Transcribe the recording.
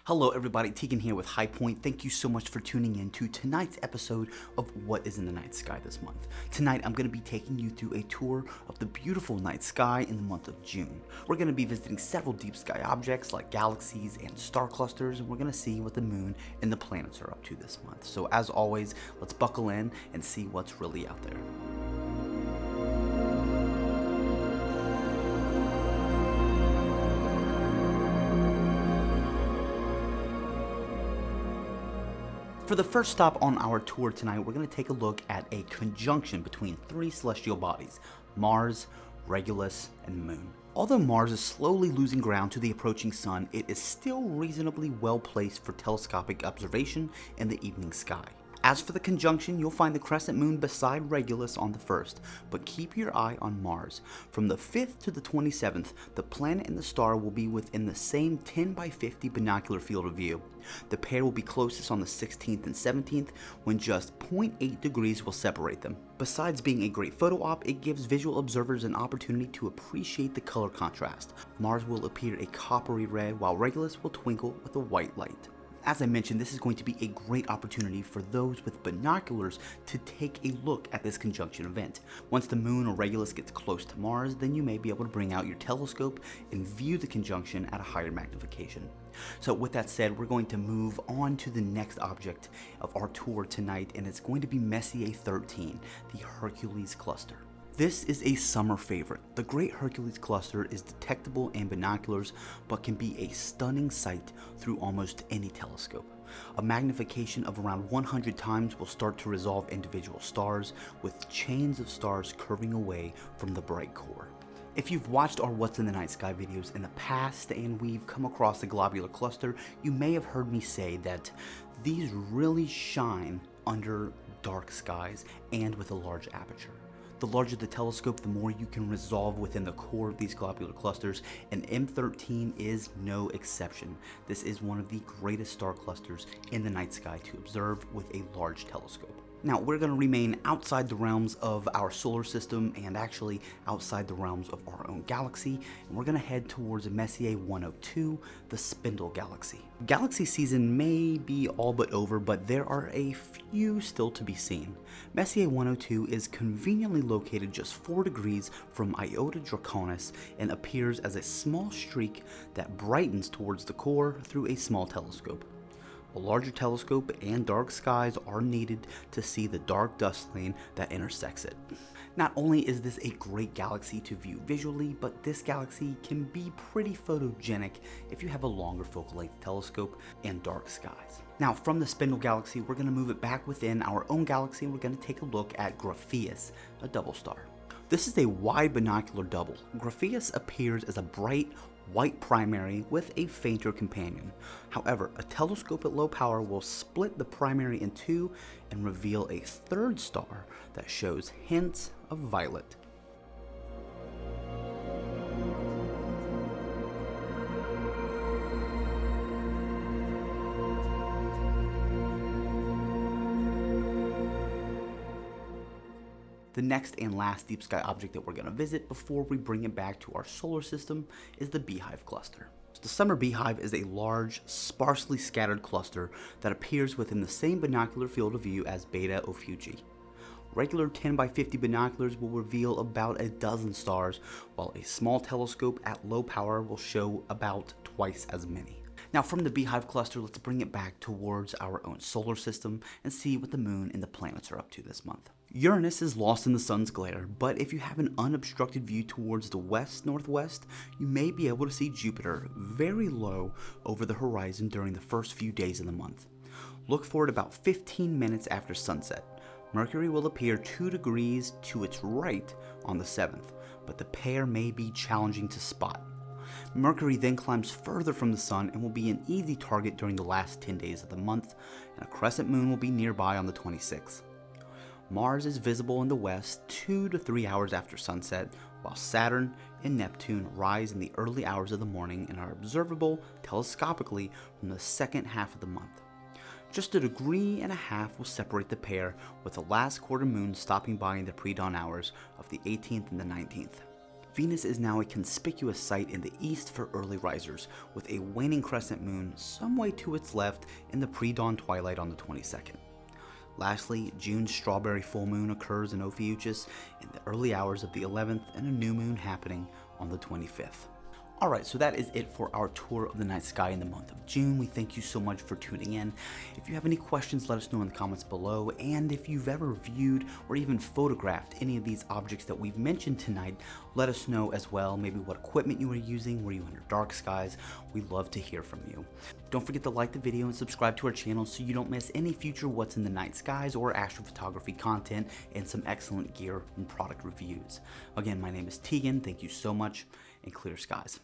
Hello everybody, Teagan here with High Point. Thank you so much for tuning in to tonight's episode of What is in the Night Sky this month. Tonight I'm going to be taking you through a tour of the beautiful night sky in the month of June. We're going to be visiting several deep sky objects like galaxies and star clusters, and we're going to see what the moon and the planets are up to this month. So as always, let's buckle in and see what's really out there. For the first stop on our tour tonight, we're going to take a look at a conjunction between three celestial bodies, Mars, Regulus, and the Moon. Although Mars is slowly losing ground to the approaching sun, it is still reasonably well placed for telescopic observation in the evening sky. As for the conjunction, you'll find the crescent moon beside Regulus on the 1st, but keep your eye on Mars. From the 5th to the 27th, the planet and the star will be within the same 10 by 50 binocular field of view. The pair will be closest on the 16th and 17th, when just 0.8 degrees will separate them. Besides being a great photo op, it gives visual observers an opportunity to appreciate the color contrast. Mars will appear a coppery red, while Regulus will twinkle with a white light. As I mentioned, this is going to be a great opportunity for those with binoculars to take a look at this conjunction event. Once the moon or Regulus gets close to Mars, then you may be able to bring out your telescope and view the conjunction at a higher magnification. So with that said, we're going to move on to the next object of our tour tonight, and it's going to be Messier 13, the Hercules Cluster. This is a summer favorite. The Great Hercules Cluster is detectable in binoculars, but can be a stunning sight through almost any telescope. A magnification of around 100 times will start to resolve individual stars, with chains of stars curving away from the bright core. If you've watched our What's in the Night Sky videos in the past and we've come across the globular cluster, you may have heard me say that these really shine under dark skies and with a large aperture. The larger the telescope, the more you can resolve within the core of these globular clusters, and M13 is no exception. This is one of the greatest star clusters in the night sky to observe with a large telescope. Now, we're going to remain outside the realms of our solar system and actually outside the realms of our own galaxy, and we're going to head towards Messier 102, the Spindle Galaxy. Galaxy season may be all but over, but there are a few still to be seen. Messier 102 is conveniently located just 4 degrees from Iota Draconis and appears as a small streak that brightens towards the core through a small telescope. A larger telescope and dark skies are needed to see the dark dust lane that intersects it. Not only is this a great galaxy to view visually, but this galaxy can be pretty photogenic if you have a longer focal length telescope and dark skies. Now, from the Spindle Galaxy, we're going to move it back within our own galaxy, and we're going to take a look at Graffias, a double star. This is a wide binocular double. Graffias appears as a bright white primary with a fainter companion. However, a telescope at low power will split the primary in two and reveal a third star that shows hints of violet. The next and last deep sky object that we're going to visit before we bring it back to our solar system is the Beehive Cluster. The summer beehive is a large, sparsely scattered cluster that appears within the same binocular field of view as Beta Ophiuchi. Regular 10 by 50 binoculars will reveal about a dozen stars, while a small telescope at low power will show about twice as many. Now, from the Beehive Cluster, let's bring it back towards our own solar system and see what the moon and the planets are up to this month. Uranus is lost in the sun's glare, but if you have an unobstructed view towards the west-northwest, you may be able to see Jupiter very low over the horizon during the first few days of the month. Look for it about 15 minutes after sunset. Mercury will appear 2 degrees to its right on the 7th, but the pair may be challenging to spot. Mercury then climbs further from the sun and will be an easy target during the last 10 days of the month, and a crescent moon will be nearby on the 26th. Mars is visible in the west 2 to 3 hours after sunset, while Saturn and Neptune rise in the early hours of the morning and are observable telescopically from the second half of the month. Just 1.5 degrees will separate the pair, with the last quarter moon stopping by in the pre-dawn hours of the 18th and the 19th. Venus is now a conspicuous sight in the east for early risers, with a waning crescent moon some way to its left in the pre-dawn twilight on the 22nd. Lastly, June's strawberry full moon occurs in Ophiuchus in the early hours of the 11th and a new moon happening on the 25th. Alright, so that is it for our tour of the night sky in the month of June. We thank you so much for tuning in. If you have any questions, let us know in the comments below. And if you've ever viewed or even photographed any of these objects that we've mentioned tonight, let us know as well. Maybe what equipment you were using, were you under dark skies? We'd love to hear from you. Don't forget to like the video and subscribe to our channel so you don't miss any future What's in the Night Skies or astrophotography content and some excellent gear and product reviews. Again, my name is Teagan. Thank you so much, and clear skies.